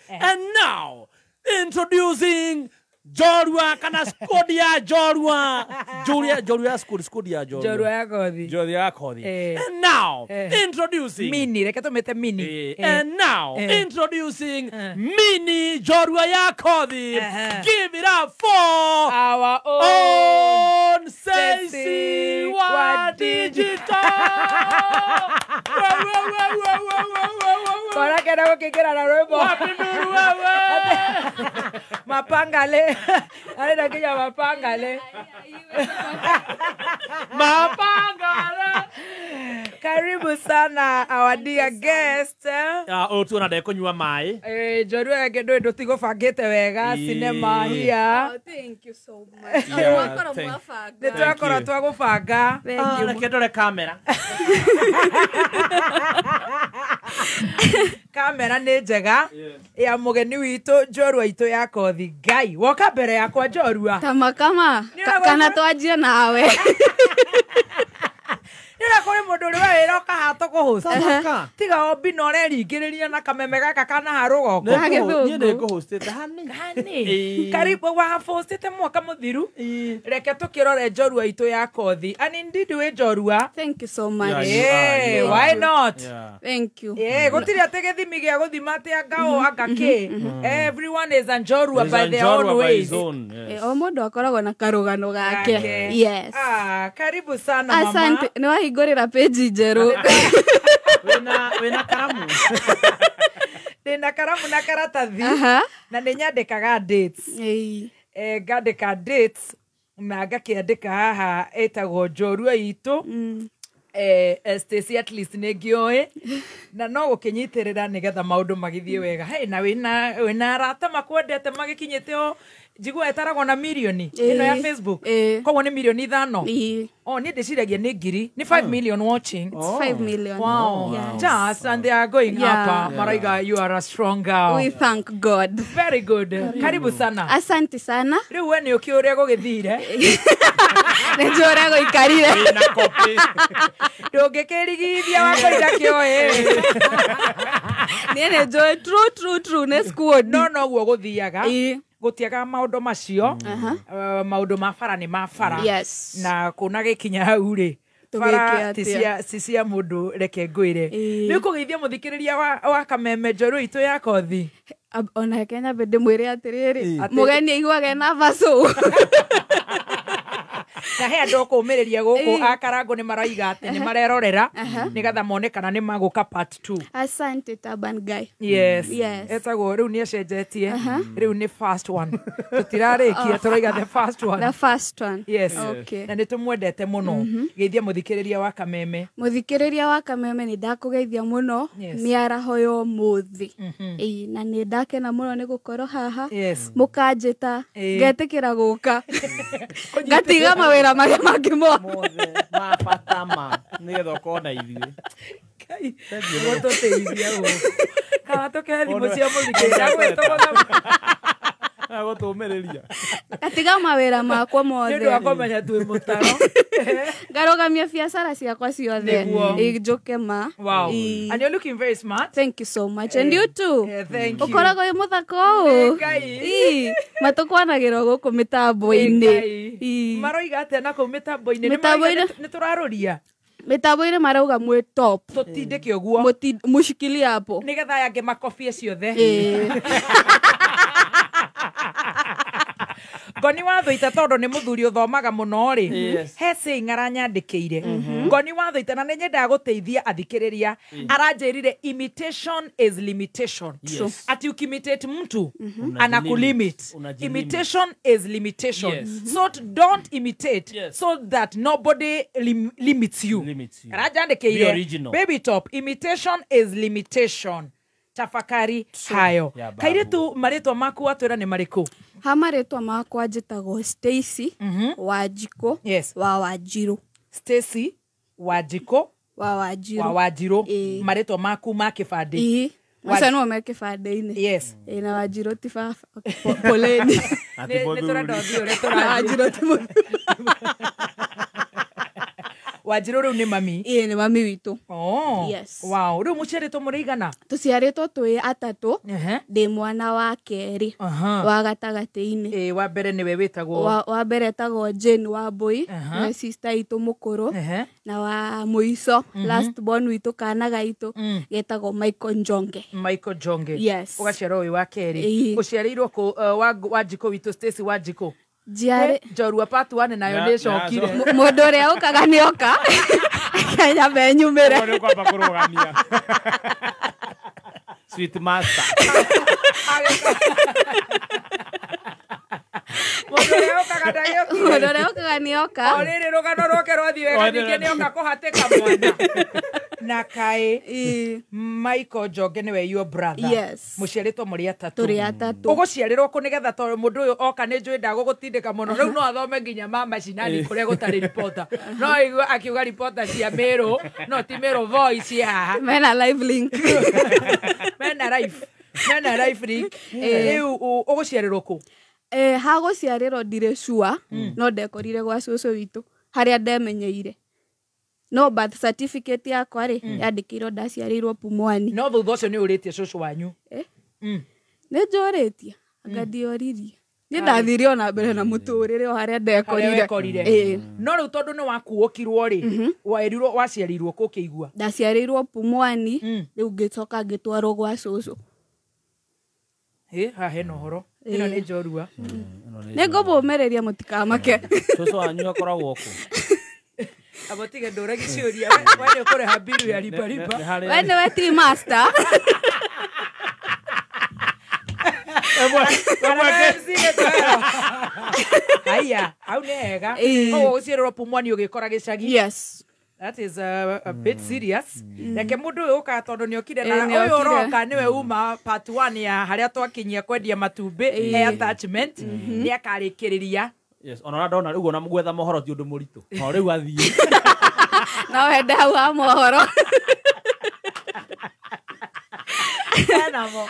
And now, introducing Jorua kana Skodia Jorua. Jorua Skodia Jorua. Jorua Kothi. Jorua Kothi. And now, introducing Mini, reka tumete Mini. And now, introducing Mini Jorua ya Kothi. Give it up for our own Stacey Wa Digital. Kora kena kukikira na rwimbo. Mapangale. Anenda kija mapangale. Mapangale. Karibu sana our dear guest. Tuna da kunywa mai. Jorua ngendo ndutigo fangite wega cinema here. Oh, thank you so much. Nitwakora twagufanga. Thank you. Rekendore kamera. Kamera nĩ njega ya mugeni witũ Jorua itũ ya Kothi. Ngai woka mbere yakwa Jorua Kama kana twanjie nawe. Nira kuri mundu uri wira ukahato kuhost tiga obi no reringiriria na kameme gaka kana harugoko Niĩ kuhostete hani. Karibu wa hostete mwaka muthiru reke tukirore Jorua itũ ya Kothi. And indeed we Jorua, Thank you so much. yeah, why not? Thank you. Gutiri ate githimi gia guthima ate angao angake. Everyone is a Jorua by their own ways. O mundu akoragwo na karugano gake. Yes. Karibu sana mama. Asante. Ni wahingurira page njeru. Wena karamu. Ndina karamu na karatathi na ninyandikaga dates. Ngandika dates na ngakiandika haha etagwo Jorua itu. Stacey at least nĩngĩoĩ na no gũkĩnyitĩrĩra nĩgetha maũndũ magithie wega. Hey, na wĩna arata makwendete magĩkinyĩte o njigua etaragwo na milioni ĩno ya Facebook. Koguo nĩ milioni 5. Niĩ ndĩciragia nĩ ngiri nĩ 5 million watching. 5 million. Wow. Just and they are going up. Maraiga, you are a strong girl. We thank God. Very good. Karibu sana. Asante sana. Rĩu we nĩ ũkĩũrĩa gũgĩthire. Nĩnjũra gũikarire. Ndũngĩkĩrigithia wakoiga kĩoĩ. Niĩ nĩnjũĩ true nĩ squad. No guo gũthiaga. Gutiaga maundu macio maundu ma bara ni ma bara na kuna gikinya hau ri bara cia mundu reke ngwire ni kugeithia muthikiriria wa kameme Jorua itu ya Kothi. Ona Kenya bende mwire atiriri mugeni aiguage na vaso na he andu kumiriria guku akarango ni maraiga ati ni marerorera nigatha mone kana ni maguka part 2. Asante Taban guy. Yes. Etagwo riu ni acenjetie riu ni first one tutirarikia turaiga the first one. The first one. Yes. Okay. Na nitumwendete muno geithia muthikiriria wa kameme. Muthikiriria wa kameme ni ndakugeithia muno miaraho yo muthi. Na ni ndakena muno ni gukorwo haha mukanjita ngetikira guka ngatiga mawira maria mangi mothe mapatama nigetha ukona ithuĩ gũtũteithia kana tũkethi cia mũthikĩrĩria gwĩtũgũtha gũtũmĩrĩria ngatiga mawĩra makwa mothe nĩ ũndũ wa kũmenya twĩ mũtaro ngarogamia biacara ciakwa ciothe njuke ma. Wow. And you're looking very smart. Thank you so much. And you too. Thank you. Ukoragwo wĩ mũthaka ũũ matukwanagĩrwo gũkũ mĩtambo-inĩ maroiga atĩa na kũu mĩtambo-inĩ nĩ tũrarũria mĩtambo-inĩ marauga mwĩ top tũtindĩke ũguo mũshikilia hapo nĩgetha yange makobia ciothe. Ngoni wa Thũita tondu ni muthuri uthomaga muno ri he saying aranyandikire Ngoni wa Thũita na nyendaga guteithia athikiriria aranjirire imitation is limitation. Ati ukimitate mtu anakulimit. Imitation is limitation. So don't imitate so that nobody limits you. Aranyandikire baby top imitation is limitation. Tafakari hayo. Kairetu maritwa maku atwira ni mariku? Hamaretwa makwa njitagwo Stacey Wanjiko wa Wanjiru. Stacey Wanjiko wa Wanjiru. Wa Wanjiru. Maretwa maku ma kibandi. Masa no me kibandi-ini. Yes. Na Wanjiru ti poleni. Ni turenda thio re Wanjiru ti Wanjiru riu ni mami nĩ mami witũ. Yes. Wow, riu muciarĩtwo mũrĩigana? Tũciarĩtwo twĩ atatũ, ndĩ mwana wa kerĩ wa gatagatĩ-inĩ. Wa mbere nĩwe wĩtagwo? Wa mbere etagwo Jane Wambui, na sister itũ mũkũrũ, na wa mũico last born witũ kana gaitũ getagwo Michael Njonge. Michael Njonge. Yes. Ũgaciarwo wĩ wa kerĩ. Ũciarĩirwo kũ Wanjikũ witũ Stacy Wanjikũ? Njorua part 1 nayo nĩ cokire. Mũndũ ũrĩa ũkaga nĩ oka Kenya menyumĩre. Nĩ kwamba kũrũgamia Sweet Master. Mũndũ ũrĩa ũkaga nĩ oka. O rĩrĩ rũgano rwake rwathiĩ wega ningĩ nĩ oka kũhatĩka mwana. Na kaĩ Michael Njonge nĩwe your brother? Yes. Mũciarĩtwo mũrĩ atatũ. Tũrĩ atatũ. Ũgũciarĩrwo kũ nĩgetha tondũ mũndũ ũyũ oka nĩ njũĩ ndagũgũtindĩka mũno, rĩu no athome nginya mama cinani kũrĩa gũtarĩ reporter. No igua akiuga reporter cia Meru, no ti Meru Voice haha. Mena live link. Mena live link. Rĩu ũgũciarĩrwo kũ? Ha gũciarĩrwo ndirĩ sure, no ndekorire gwa cũcũ witũ harĩa ndemenyeire. No birth certificate yakwa yandĩkĩirwo ndaciarĩirwo Pumwani. No thutha ũcio nĩ ũrĩtie cũcũ wanyu? Nĩ njũrĩtie, anga ndioririe. Nĩ ndathire ona mbere na mũtũrĩre o harĩa ndekorire. No rĩu tondũ nĩ wakuũkirwo waciarirwo kũ kĩigua? Ndaciarĩirwo Pumwani, rĩu ngĩcoka ngĩtwarwo gwa cũcũ. Haha hena ũhoro. Ĩno nĩ njorua. Nĩ ngũmũmĩrĩria mũtikamake. Cũcũ wanyu akoragwo kũ? Abotige ndũragi ciũria, we nĩ ũkũrĩha mbiru ya lipa. We nĩwe tea master. Haya, hau nĩ hega. Koguo gũciarĩrwo Pumwani ũgĩkora gĩcagi? Yes. That is a bit serious. Reke mũndũ ũyũ ũka tondũ nĩ okire na ũyũ ũroka nĩwe uma part 1 ya harĩa twakinyia kwendia matumbĩ attachment nĩ akarĩkĩrĩria. Yes, ona ndona rĩu ona gwetha mohoro ti ũndũ mũritũ. No rĩu athiĩ. No wende hau ha mohoro. Namo.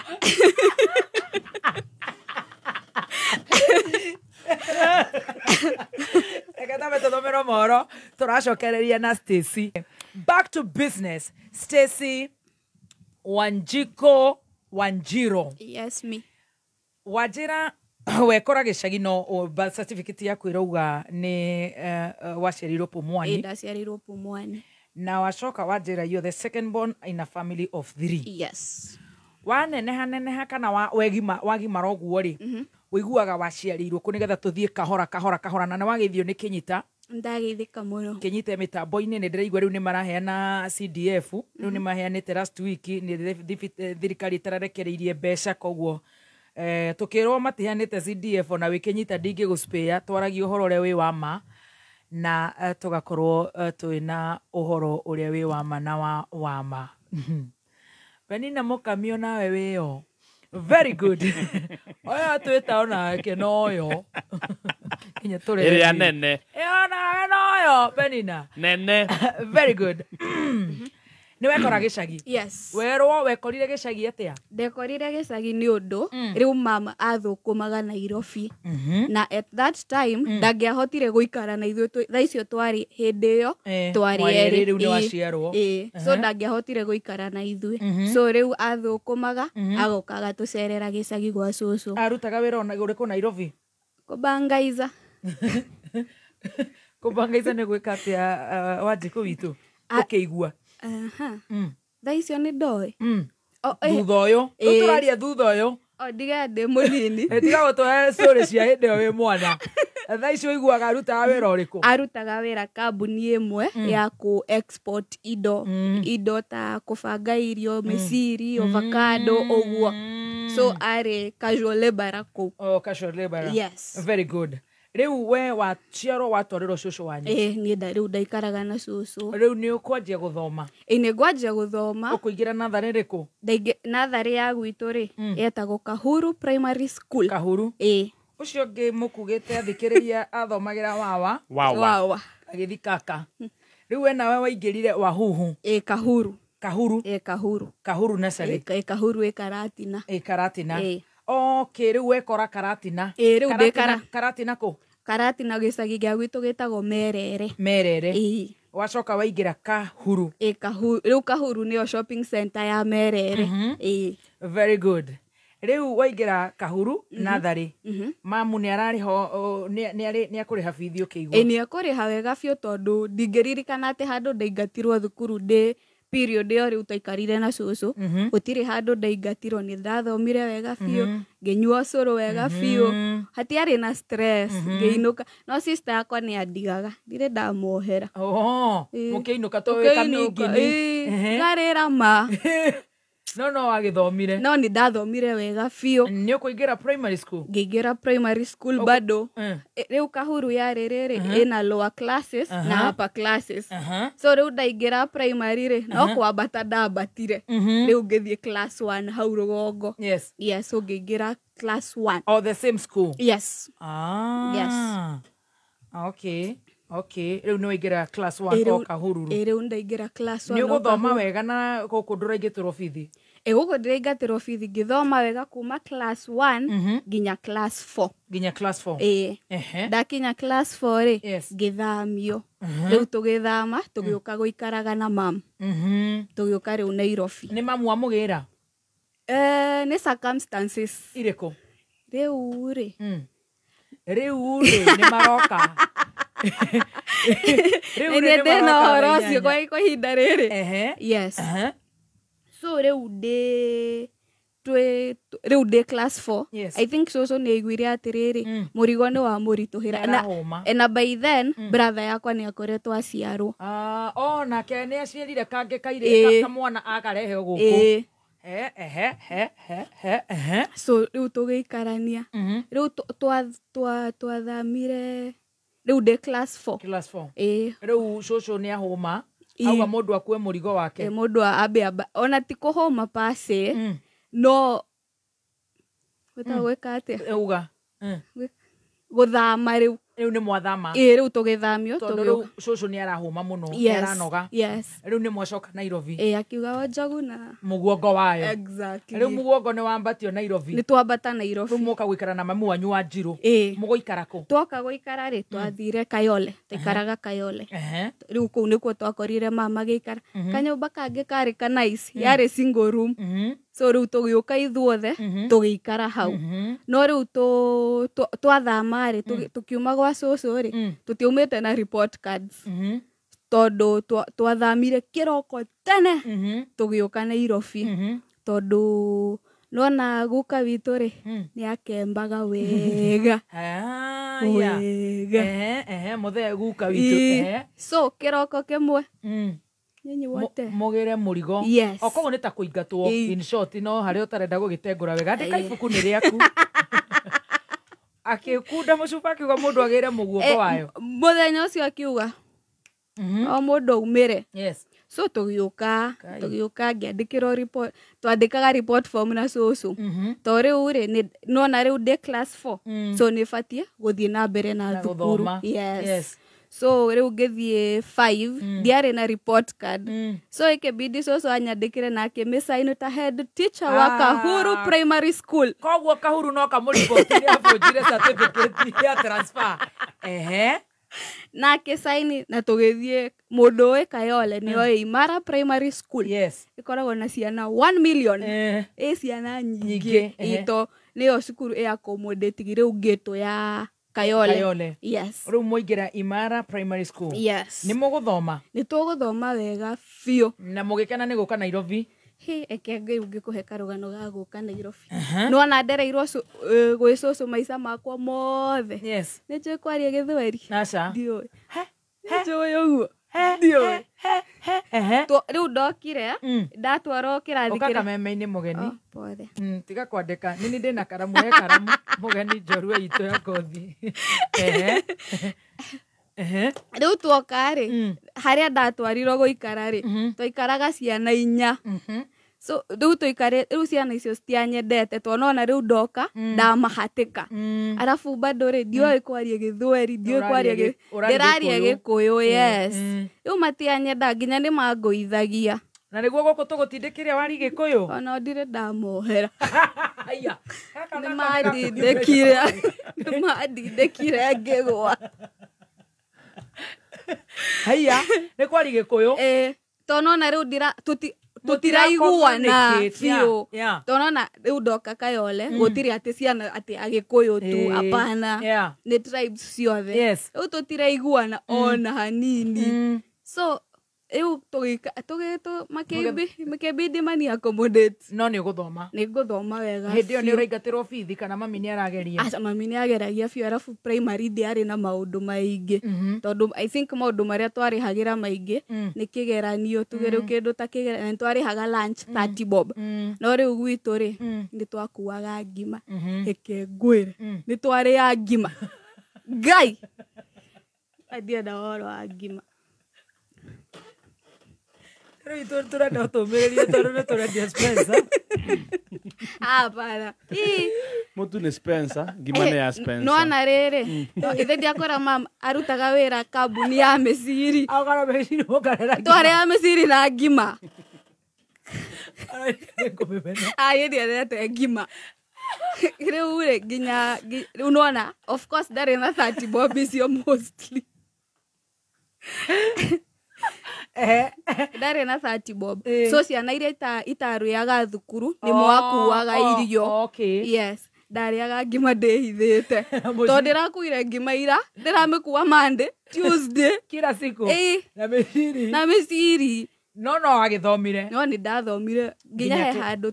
Ekatabe tuthomero mohoro tũracokereria na Stacy. Back to business. Stacy Wanjiro. Yes, me. Wajira wekora gĩcagi no birth certificate yaku ĩrauga nĩ waciarirwo Pumwani. Ndaciarirwo Pumwani. Na wacoka Wanjira, you're the second born in a family of 3. Yes. Waneneha kana wagimara ũguo rĩ wĩiguaga waciarirwo kũ nĩgetha tũthiĩ kahora na wagĩithio nĩ Kĩnyita? Ndageithĩka mũno. Kĩnyita mĩtambo-inĩ nĩ ndĩraigua rĩu nĩ maraheana CDF, rĩu nĩ maheanĩte last week, nĩ thirikari ĩtararekereirie mbeca, koguo tukĩrwo matiheanĩte CDF ona wĩ Kĩnyita ndingĩgũspare, twaragia ũhoro ũrĩa wĩ wa ma na tugakorwo twĩna ũhoro ũrĩa wĩ wa ma na wa ma. Penina Mũkamio nawe wĩyo. Very good. Oya twĩta ona keno oyo. Kinya tũrĩ. Ĩrĩa nene. Ona oyo Penina. Nene. Very good. Nĩ wekora gĩcagi? Yes. Werwo wekorire gĩcagi atĩa? Ndekorire gĩcagi nĩ ũndũ rĩu mama athũkũmaga Nairobi. Na at that time ndangĩahotire gũikara na ithuĩ thaa icio twarĩ hĩndĩ ĩyo twarĩ erĩ. Rĩu nĩ waciarwo. So ndangĩahotire gũikara na ithuĩ. So rĩu athũkũmaga agoka agatũcerera gĩcagi gwa cũcũ. Arutaga wĩra ona ũrĩkũ Nairobi? Kũbangaiza. Kũbangaiza nĩ gwĩka atĩa Wanjikũ witũ ũkĩigua? Thaa icio nĩ ndoĩ. Thutha ũyũ tũraria thutha ũyũ ndiga ndĩ mũnini. Tiga gũtũhe story cia hĩndĩ ĩyo wĩ mwana. Thaa icio ũiguaga arutaga wĩra ũrĩkũ? Arutaga wĩra kambuni ĩmwe ya ku export indo ta kũbanga irio, mĩciri, avocado ũguo. So arĩ casual labor kũu. Oh, casual labor. Yes. Very good. Rĩu we waciarwo watwarĩrwo cũcũ wanyu? Niĩ rĩu ndaikaraga na cũcũ. Rĩu nĩ ũkwanjia gũthoma? Nĩ ngwanjia gũthoma. Ũkũingĩra natharĩ rĩkũ? Natharĩ ya gwitũ rĩ yetagwo Kahuru Primary School. Kahuru? Ũcio ũngĩ mũkugĩte athikĩrĩria athomagĩra wawa agĩthi kaka. Rĩu we nawe waingĩrire Wahuhu? Kahuru. Kahuru? Kahuru. Kahuru nursery? Kahuru Karatina. Karatina. Okay, rĩu wekora Karatina? Rĩu Karatina kũ? Karatina gĩcagi gĩa gwitũ gĩtagwo Merere. Merere. wacoka waingira Kahuru. Kahuru riu Kahuru nio shopping center ya Merere. Very good. Riu waingira Kahuru nathari mamu ni arari ho ni akuriha bithi ukigwa. Ni akuriha wega biu tondu ndingiririkana ati handu ndaingatirwo thukuru ndi period yo riu taikarire na cucu gutiri handu ndaingatirwo ni ndathomire wega biu ngenyua curu wega biu hatiari na stress ngeinuka no sister yakwa ni andigaga ndire ndamohera mukiinuka to weka mingi ni ngarira ma no agithomire no ni ndathomire wega biu ni ukuingira primary school ngiingira primary school bado riu Kahuru ya riri ina lower classes na upper classes so riu ndaingira primary ri no kwambata ndabatire riu ngithie class 1 hau rugongo yes so ngiingira class 1 or the same school yes okay riu no ingira class 1 o Kahuru riu ndaingira class 1 ni uguthoma wega na guku nduraingitirwo bithi guku ndiraingatirwo bithi ngithoma wega kuma class 1 nginya class 4 ndakinya class 4 ri ngithamio riu tugithama tugiuka guikaraga na mam tugiuka riu Nairobi ni mamu amugira ni circumstances iriko riu ri ni maroka Ene ndena horo cio kwa ihinda riri yes so riu ndi class 4 I think so ni aiguire atiriri murigo ni wa murituhira na by then brother yakwa ni akoretwo aciarwo nake ni aciarire kange kaire kamwana akarehe guku so riu tugiikarania riu twathamire riu ndi class 4 riu cucu ni ahuma auga mundu akue murigo wake mundu aba ona ti kuhoma pase no gweka atia uga guthama riu ni mwathama riu tugithamio riu cucu ni arahuma muno aranoga riu ni mwacoka Nairobi akiuga Wanjogu na muguongo wayo exactly riu muguongo ni wambatio Nairobi ni twambata Nairobi riu muka guikara na mamu wanyu wa Njiro muguikara ku twoka guikara ri twathire Kayole tikaraga Kayole riu ku nikuo twakorire mama giikara kanyumba kangi kari ka nice yari single room so riu tugiuka ithuothe tugiikara hau no riu twathama ri tukiuma gwa cucu ri tutiumite na report cards tondu twathamire kiroko tene tugiuka Nairobi tondu nona guka witu ri ni akembaga wega muthe guka witu so kiroko kimwe nyinyi wote mugire murigo okogo ni ta kuingatwo in short no hari utarenda gugitengura wega ndika ibuku ni riaku akikunda mucuba akiuga mundu agire muguongo wayo muthenya ucio akiuga o mundu umire so tugiuka ngiandikirwo report twandikaga report form na cucu to riu ri nona riu ndi class 4 so ni batie guthie na mbere na thukuru so riu ngithie 5 ndiari na report card so ikibidi cucu anyandikire na akimisign ta head teacher wa Kahuru primary school koguo Kahuru no kamuripoti ni abunjire certificate ya transfer na akisaini na tugithie mundu we Kayole ni Imara primary school ikoragwo na ciana 1 million ciana nyingi ito niyo cukuru ya accommodate riu gitu ya Kayole riu muingira Imara primary school ni muguthoma ni tuguthoma wega biu na mugikena ni guka Nairobi eke ngai ungikuhe karugano ga guka Nairobi no na ndereirwo gwi cucu maica makwa mothe ni nje kwaria Githweri ndio njoe uguo ndio riu ndokire ndatwarwo kirathi kira Kameme-ini mugeni tiga kwandika nini ndina karamu karamu mugeni njorua itu ya ngothi riu twoka ri haria ndatwarirwo guikara ri twaikaraga ciana 4 so riu tuikare riu ciana icio citianyendete twonona riu ndoka ndamahatika arafu bado ri ndioi kwaria Githweri ndioi kwaria ndiraria Gikuyu riu matianyenda nginya ni manguithagia na niguo guku tugutindikire wari Gikuyu ona ndire ndamohera aya ni mandindikire ngigwa haya nä kwari gä kå yå tonona rä u tutiraiguana biå tonona rä u ndoka Kayole gå tirä atä ciana atä agä kå yå tu apana nä tribes ciothe rä u tutiraiguana ona hanini so rĩu makĩbidi mani accommodate no nĩ ũgũthoma wega hĩndĩ ĩyo nĩ ũraingatĩrwo bithi kana mami nĩ arageria aca mami nĩ ageragia biũ arabu primary ndiarĩ na maũndũ maingĩ tondũ I think maũndũ marĩa twarĩhagĩra maingĩ nĩ kĩgeranio tuge rĩu kĩndũ ta kĩgeranio twarĩhaga lunch 30 bob no rĩu gwitũ rĩ nĩ twakuaga ngima reke ngwĩre nĩ twarĩa ngima ngai ndienda ũhoro wa ngima rĩu tũrenda ũtũmĩrĩrie tondũ nĩ tũrendia Spencer hapana mũtu nĩ Spencer ngima nĩ ya Spencer no na rĩrĩ ithe ndiakora mama arutaga wĩra kambuni ya mĩciri agara mĩciri mũkarera twarĩa mĩciri na ngima ndiendete ngima rĩu rĩ nginya unaona of course ndarĩ na 30 bob icio mostly ndarĩ na 30 bob so ciana iria itarũyaga thukuru nĩ mwakuaga irio yes ndarĩaga ngima ndĩhithĩte tondũ ndĩrakuire ngima ira ndĩramĩkua Monday Tuesday kila siku na mĩciri no agĩthomire no nĩ ndathomire nginya he handũ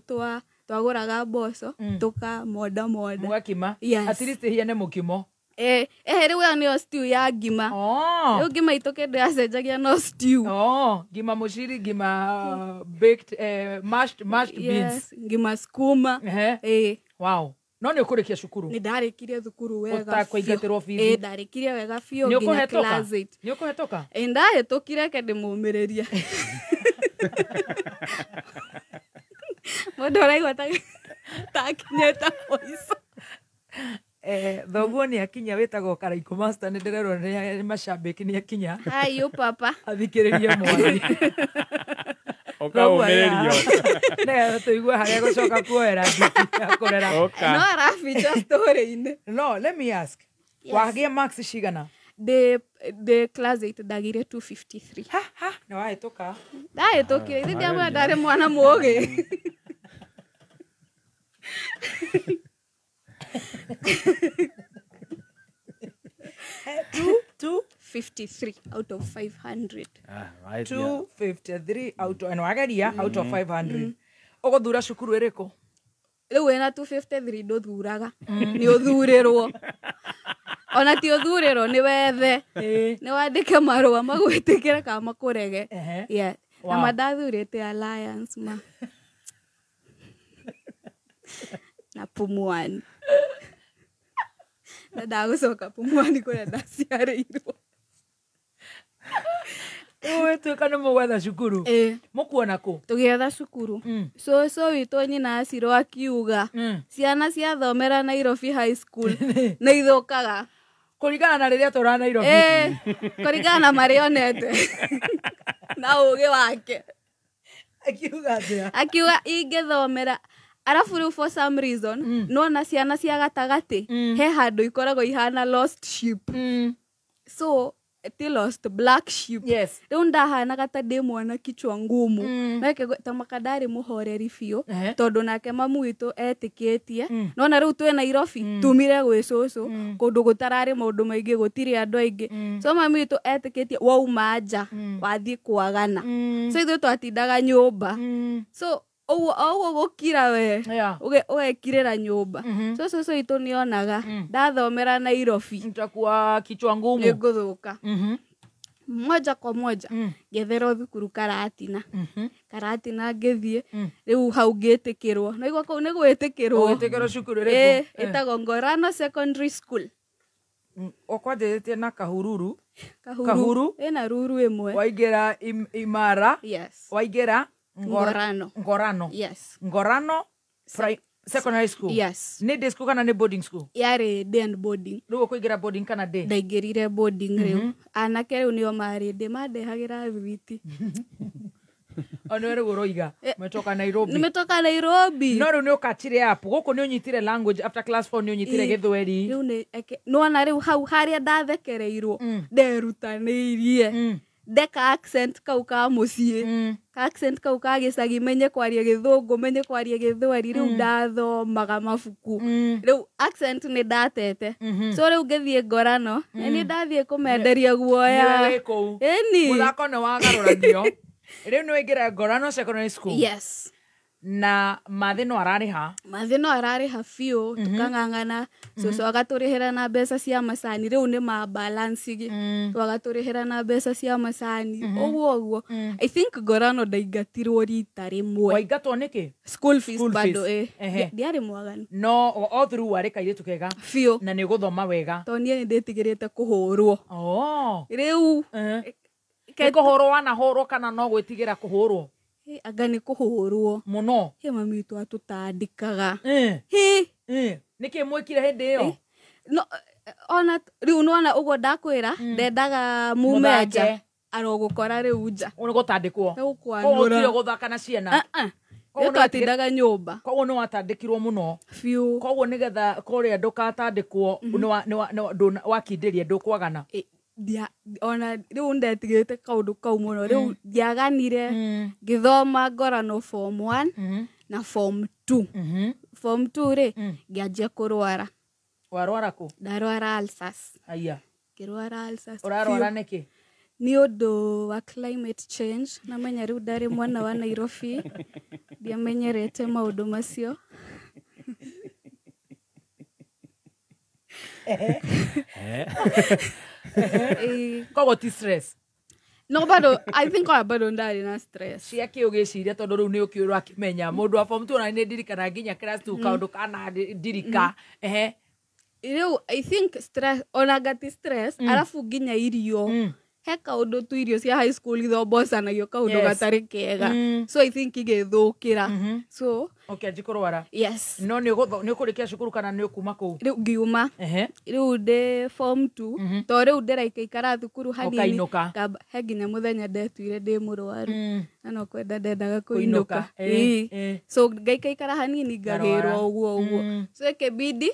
twagũraga mboco tũkamonda mũgakima at least hiane mũkimo rĩu ĩyo nĩyo stew ya ngima rĩu ngima itũ kĩndũ yacenjagia no stew ngima mũciri ngima baked mashed beans ngima skuma wow no nĩ ũkũrĩkia cukuru nĩ ndarĩkirie thukuru wega ũtakũingatĩrwo bithi ndarĩkirie wega biũ nginya class 8 nĩ ũkũhetũka ndahĩtũkire ke ndĩmũmĩrĩria mũndũ ũraigua takinyĩte mũico thoguo nĩ akinya wĩtagwo Karaiko Master nĩ ndĩrerwo nĩ macambĩki nĩ akinya hayo papa athikĩrĩrie mwathi ũkaũmĩrĩrio nĩ tũigua harĩa gũcoka kuoera kũrera no araficha story-inĩ no let me ask wagĩa marks cigana the class 8 ndagire 253 nĩ wahĩtũka ndahĩtũkire ithe ndiamwĩra ndarĩ mwana mũũgĩ 253 out of 500 253 out of wageria out of 500 ũgũthura cukuru ĩrĩkũ rĩu wĩna 253 ndũthuraga nĩ ũthurĩrwo ona ti ũthurĩrwo nĩ wethe nĩ wandĩke marũa magwĩtĩkĩre kana makũrege na mandathurĩte Alliance ma na Pumwani na ndagũcoka Pumwani kũrĩa ndaciarĩirwo wĩtuĩka nĩ mũgwetha cukuru mũkuona kũ tũgĩetha cukuru cũcũ witũ nyina Acirũ akiuga ciana ciathomera Nairobi High School nĩ ithũkaga kũringana na rĩrĩa tũra Nairobi kũringana na marĩonete na ũgĩ wake akiuga ingĩthomera arabu rĩu for some reason nona ciana cia gatagatĩ he handũ ikoragwo ihana lost sheep so ti lost black sheep rĩu ndahanaga ta ndĩ mwana kichwa ngumu nake ta makandarĩ mũhoreri biũ tondũ nake mamu witũ etĩkĩtie nona rĩu twĩ Nairobi tumire gwĩ cũcũ kũndũ gũtararĩ maũndũ maingĩ gũtirĩ andũ aingĩ so mamu witũ etĩkĩtie wauma nja wathiĩ kwagana so ithuĩ twatindaga nyũmba so ũguo gũkira we ũgekirĩra nyũmba so cũcũ witũ nĩonaga ndathomera Nairobi nitakuwa kichwa ngumu nĩ ngũthũka moja kwa moja ngetherwo thukuru Karatina ngĩthiĩ rĩu hau ngĩtĩkĩrwo naigua kũu nĩ gwĩtĩkĩrwo cukuru ĩrĩkũ ĩtagwo Ngorano Secondary School ũkwanjĩtie na Kahururu ĩna ruru ĩmwe waingĩra Imara waingĩra Ngorano yes Ngorano secondary school yes nĩ day school kana nĩ boarding school yarĩ day and boarding rĩu ũkũingĩra boarding kana day ndaingĩrire boarding rĩu anake rĩu nĩo marĩ ndĩ mandehagĩra thwiti Onore goroiga. Umetoka Nairobi. Nimetoka Nairobi. No riu ni ukachire hapo. Guku ni unyitire language after class 4 ni unyitire Githweri. Riu ni no na riu hau haria ndathekereirwo. Nderutanirie. Deka accent kau ka mucie. Ka accent kau ka gicagi menye kwaria Githungu, menye kwaria Githweri, riu ndathomaga mabuku. Riu accent ni ndatete. So riu ngithie Ngorano, ni ndathie kumenderia guoya. Eni. Muthako ni wagaruranio. Riu ni wingira Ngorano Secondary School. Yes. Na mathi no arariha. Mathi no arariha biũ tukang'ang'ana. Cucu agaturihira na mbeca cia macani. Riu ni balance gi. Agaturihira na mbeca cia macani. Oguo. I think Ngorano ndaingatirwo rita rimwe. Waingatwo niki? School fees bado ndiari mwaganu. No all through ari kairitu kega. Biũ. Na ni guthoma wega. Tonie ni nditigirite kuhurwo. Riu kuhurwo wana hurwo kana no gwitigira kuhurwo? Anga ni kuhurwo muno. He mami tu atutandikaga. Niki mwikire hindi iyo? No ona riu nona ugo ndakwira ndendaga mumeja arogukora riu nja. Uni gutandikwo. Ukwanura. Ko guthaka na ciana. Koguo atindaga nyumba. Koguo ni watandikirwo muno. Biũ. Koguo nigetha kuria ndukatandikwo ni wakindiria ndukwagana. Ona riu ndetigite kaundu kau muno. Riu ndiaganire ngithoma Ngorano form 1 na form 2. Form 2 ri ngianjia kurwara. Warwara ku? Ndarwara Alsas. Aya. Kirwara Alsas. Urarwara niki? Ni undu wa climate change. Namenya riu ndari mwana wa Nairobi. Ndiamenyerete maundu macio. Kogo ti stress. No bado I think bado ndari na stress. Cia kiugiciria tondu riu ni ukiurwa akimenya mundu wa form 2 na ni ndirikana nginya class 2 kaundu kana ndirika. Riu I think stress ona gati stress alafu nginya irio. He kaundu tu irio cia high school ithombocanagio kaundu gatari kega. So I think igithukira. So okay jikurwara. Yes. No ni ukurikia cukuru kana ni ukuma ku? Riu ngiuma. Riu de form 2 to riu ndiraikara thukuru hanini. He nginya muthenya ndetuire ndi murwaru. Na no kwenda ndendaga kuinuka. So ngaikara hanini ngagirwo uguo. So ikibidi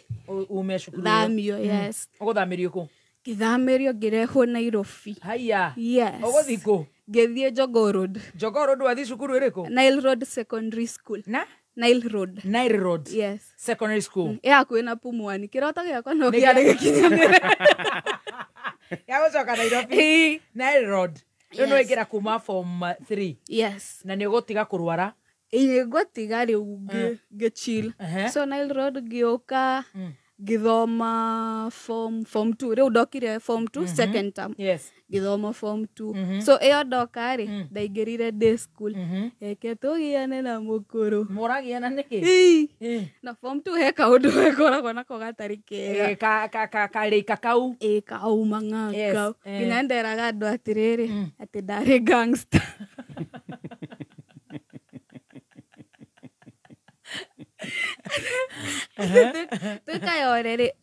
ume cukuru. Thamio. Yes. Uguthamirio ku? Githamirio ngirehwo Nairobi. Haya. Yes. Uguthiko? Ngithie Jogoo Road. Jogoo Road wathi cukuru iriku? Nile Road Secondary School. Na? Nile Road. Nile Road. Yes. Secondary School. Ya kwina Pumwani. Kirota giakwa no kiari gikinyanire. Ya gucoka Nairobi. Nile Road. No igira kuma form 3. Yes. Na ni gutiga kurwara? Ngutiga riu ngichill. So Nile Road ngioka githoma form 2. Riu ndokire form 2 second term. Yes. Githoma form 2. So iyo ndoka ri ndaingirire day school. Eke tugiane na mukuru. Muragiana niki? Na form 2 he kaundu hekoragwo nako gatari kega. Karika kau. Kauma ngaka. Nginya nderaga andu atiriri ati ndari gangster. Tukayore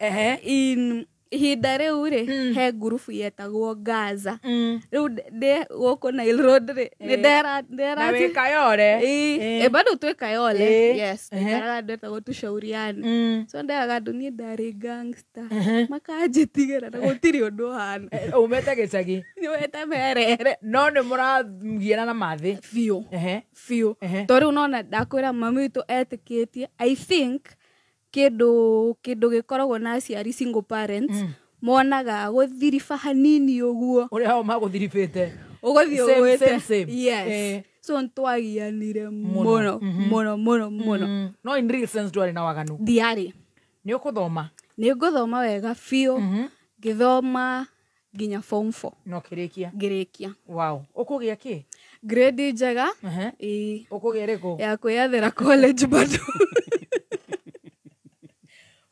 in ihinda riu ri he ngurubu yetagwo Gaza. Riu ndi guku Nile Road ri ni ndera na wikayore bado twikayole. Yes. Nderaga andu etagwo tushauriane. So nderaga andu ni ndari gangster. Makanjitigira na gutiri undu hana. Umete gicagi? Niwete merere. No ni murathiana na mathi? Fiu. Fiu. To riu nona ndakwira mami witu etikitie. I think kindu gikoragwo na aciari single parents monaga guthiriba hanini uguo uri hao maguthiribite uguthii ugwite. Same. Yes. So ntwagianire muno. No in real sense ndwari na waganu? Ndiari. Ni ukuthoma? Ni nguthoma wega fiu. Ngithoma nginya form 4. No kirikia? Ngirikia. Wow. Ukugia ki? Grade njega. Ukugia riku? Ya kwiyathira college bado.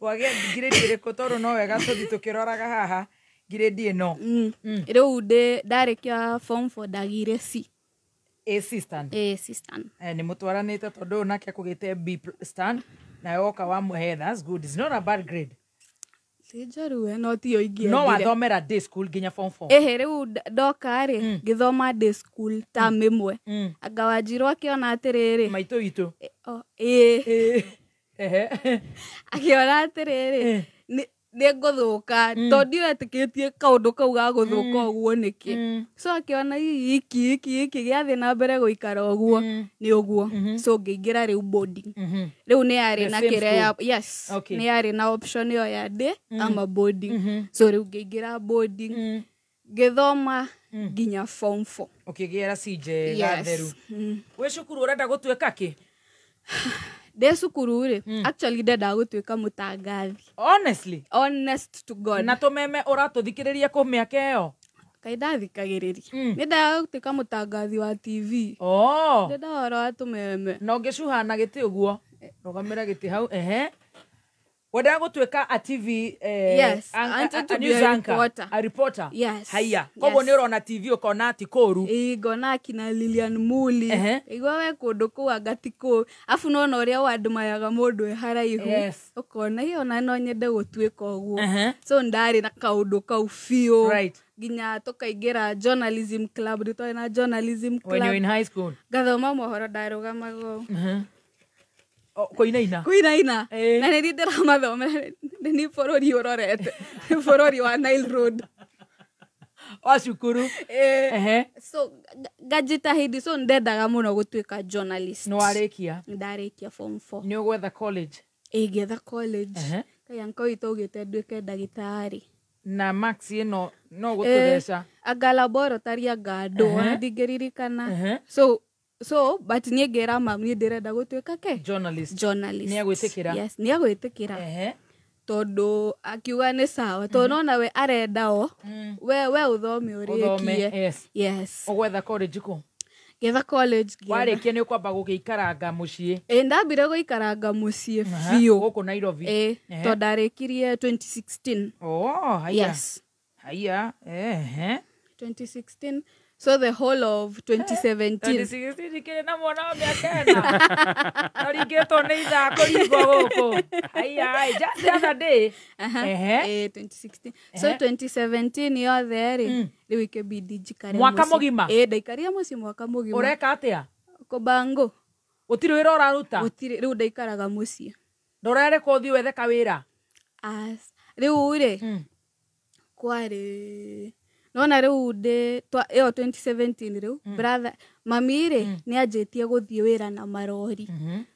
Wagia grade iriku toru no wega tuthi tukiroraga haha grade ino? Riu ndarikia form 4 ndagire C. A stand? A stand. Ni mutwaranite tondu nake akugite B stand na yoka wa muhe. That's good. It's not a bad grade. Tijorue no tio ingi. No wathomera day school nginya form 4. Riu ndoka ri ngithoma day school term imwe. Anga Wanjiru akiona atiriri. Maitũ witũ. Akiona atiriri. Nĩ ngũthũka tondũ ndiretĩkĩtie kaũndũ kau ga gũthũka ũguo nĩkĩ. So akiona iki gĩathiĩ na mbere gũikara ũguo nĩ ũguo. So ngĩingĩra rĩu boarding. Rĩu nĩ yarĩ na kĩrĩa yes. Nĩ yarĩ na option ĩyo ya day ama boarding. So rĩu ngĩingĩra boarding ngĩthoma nginya form 4. Ũkĩgĩra CJ Gatheru. Wĩ cukuru ũrenda gũtuĩka kĩ? De cukuru ri actually ndenda gũtuĩka mũtangathi. Honestly? Honest to God. Na tũmeme ũratũthikĩrĩria kũ mĩaka ĩyo? Kaĩ ndathikagĩrĩria. Nĩndaga gũtuĩka mũtangathi wa TV. Ndenda ũhoro wa tũmeme. Na ũngĩcuha na gĩtĩ ũguo rũgamĩra gĩtĩ hau Wenda gũtuĩka a TV yes, a news anchor, a reporter. Yes. Haya. Koguo nĩ ũrona TV ũkona ati kũru. Ngona kina Lilian Muli. Igua we kũndũ kũu angati kũu. Afu nona ũrĩa wandũmayaga mũndũ haraihu. Ũkona hiyo na no nyende gũtuĩka ũguo. So ndarĩ na kaũndũ kau biũ. Right. Nginya tũkaingĩra journalism club. Ndĩtwarĩ na journalism club. When you were in high school? Ngathoma mohoro ndarũgamaga. Kuinaina na nĩ ndĩramathomera nĩ bũrũri ũrorete bũrũri wa Nile Road wa cukuru. So ngajitahidi so ndendaga mũno gũtuĩka journalist. Nĩ warĩkia? Ndarĩkia form 4. Nĩ ũgwetha college? Ngĩetha college. Kaĩ anko witũ ũgĩte nduĩke ndagĩtarĩ. Na max ĩno no gũtũtheca? Anga laboratory anga ndũ ndingĩririkana. So but niĩ ngĩra mam niĩ ndĩrenda gũtuĩka kĩ? Journalist. Nĩ agwĩtĩkĩra? Yes, nĩ agwĩtĩkĩra. Tondũ akiuga nĩ sawa. Tondũ nona we arenda we ũthome ũrĩkie. Yes. Ũgwetha college kũ? Ngĩetha college. Warĩkia nĩ ũkwamba gũgĩikaranga mũciĩ? Ndambire gũikaranga mũciĩ biũ. Gũkũ Nairobi? Tondũ ndarĩkirie 2016. Haya. Yes. Haya. 2016. So the whole of 2017. 2016 kile na mwana wa miaka ena. Naringetwo nĩ ithako ringo gũkũ. Haya, just the other day. 2016. So 2017 yothe rĩ rĩu ikĩbidi njikare mwaka mũgima? Ndaikaria mũciĩ mwaka mũgima. Ũreka atĩa? Kũbango. Ũtirĩ wĩra ũraruta? Rĩu ndaikaraga mũciĩ. Ndũrereka ũthiĩ wethe kawĩra? Rĩu rĩ kwarĩ nona rĩu ĩyo 2017 rĩu brother mami rĩ nĩ anjĩtie gũthiĩ wĩra na marori.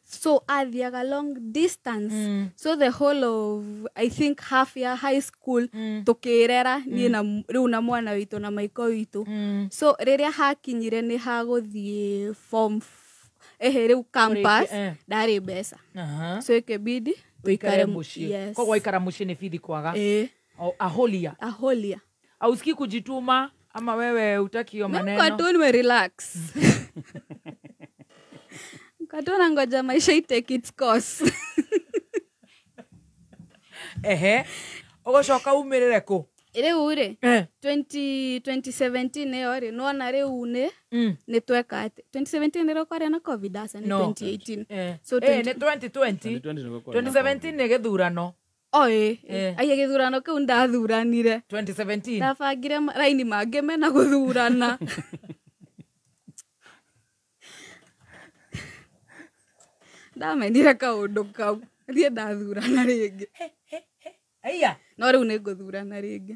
So athiaga long distance. So the whole of I think half year high school tukĩrera niĩ na rĩu na mwana witũ na maiko witũ. So rĩrĩa hakinyire nĩ hagũthiĩ form rĩu campus ndarĩ mbeca. So ikĩbidi ũikare mũciĩ. Koguo waikara mũciĩ nĩ bithi kwaga? Aholia. Ausikii kujituma ama wewe utakio maneno? Mkatu nimerelax. Mkatu nangoja maisha itake its course. Ũgũcoka umĩrĩre kũ? Rĩu rĩ 2017 ĩyo rĩ nona rĩu nĩ tweka atĩ 2017 nĩ rĩkwarĩ na covid asa ni 2018. So nĩ 2020. 2017 nĩ gĩthurano. Aye gĩthurano kĩu ndathuranire 2017. Ndabangire raini mangĩ mena gũthurana. Ndamenire kaũndũ kau thiĩ ndathurana rĩngĩ. Haya. No rĩu nĩ ngũthurana rĩngĩ.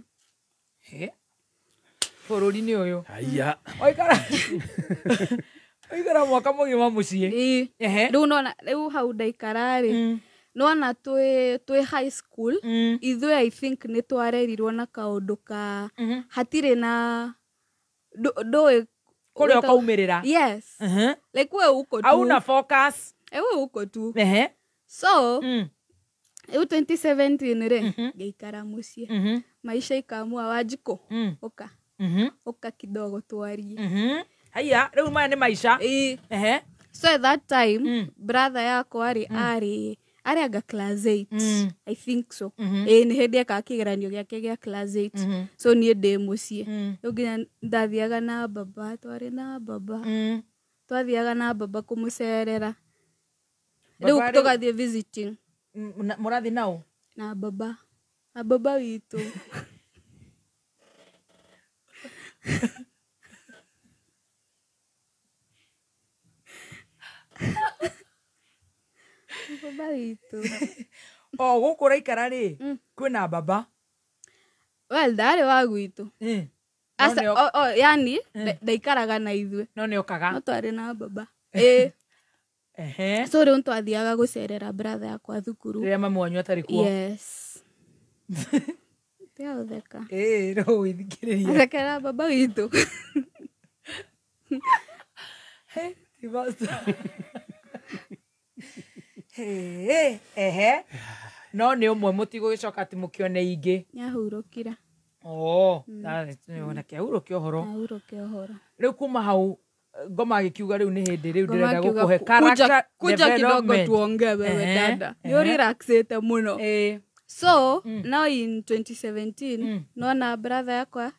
Bũrũri-inĩ ũyũ. Haya. Oikara mwaka mũgima mũciĩ. Rĩu nona rĩu hau ndaikara rĩ nona twĩ high school ithuĩ I think nĩ twarerirwo na kaũndũ ka hatirĩ na ndũĩ kũrĩa ũkaumĩrĩra. Yes. Like we uko tu. Hauna focus. We uko tu. So rĩu 2017 rĩ ngĩikara mũciĩ. Maisha ikamua Wanjikũ ũka kidogo twarie. Haya, rĩu maya nĩ maisha. So at that time brother yakwa arĩ anga class 8. I think so. Nĩ hĩndĩ eka kĩgeranio gĩake gĩa class 8. So niĩ ndĩ mũciĩ. Rĩu nginya ndathiaga na baba, twarĩ na baba. Twathiaga na baba kũmũcerera. Rĩu tũgathiĩ visiting. Mũrathiĩ nao? Na baba. Baba witũ. Baba witũ. O gũkũ raikara rĩ kwĩna baba. Well, ndarĩ wa gwitũ. Yani ndaikaraga na ithuĩ. No nĩ okaga. No twarĩ na baba. Ehe. So rĩu twathiaga gũcerera brother yakwa thukuru. Rĩrĩa mami wanyu atarĩ kuo. Yes. Tia ũtheka. No wĩthikĩrĩria. Thekera baba witũ. Ehe. No nĩ ũmwe mũtigũgĩcoka atĩ mũkĩone ingĩ. Nĩahurũkire. Na kĩahurũkia ũhoro. Ahurũkia ũhoro. Rĩu kuma hau Ngoma agĩkiuga rĩu nĩ hĩndĩ rĩu ndĩrenda gũkũhe character kuja kidogo tuongee wewe dada. Nĩ relaxete mũno. So now in 2017 naona brother yakwa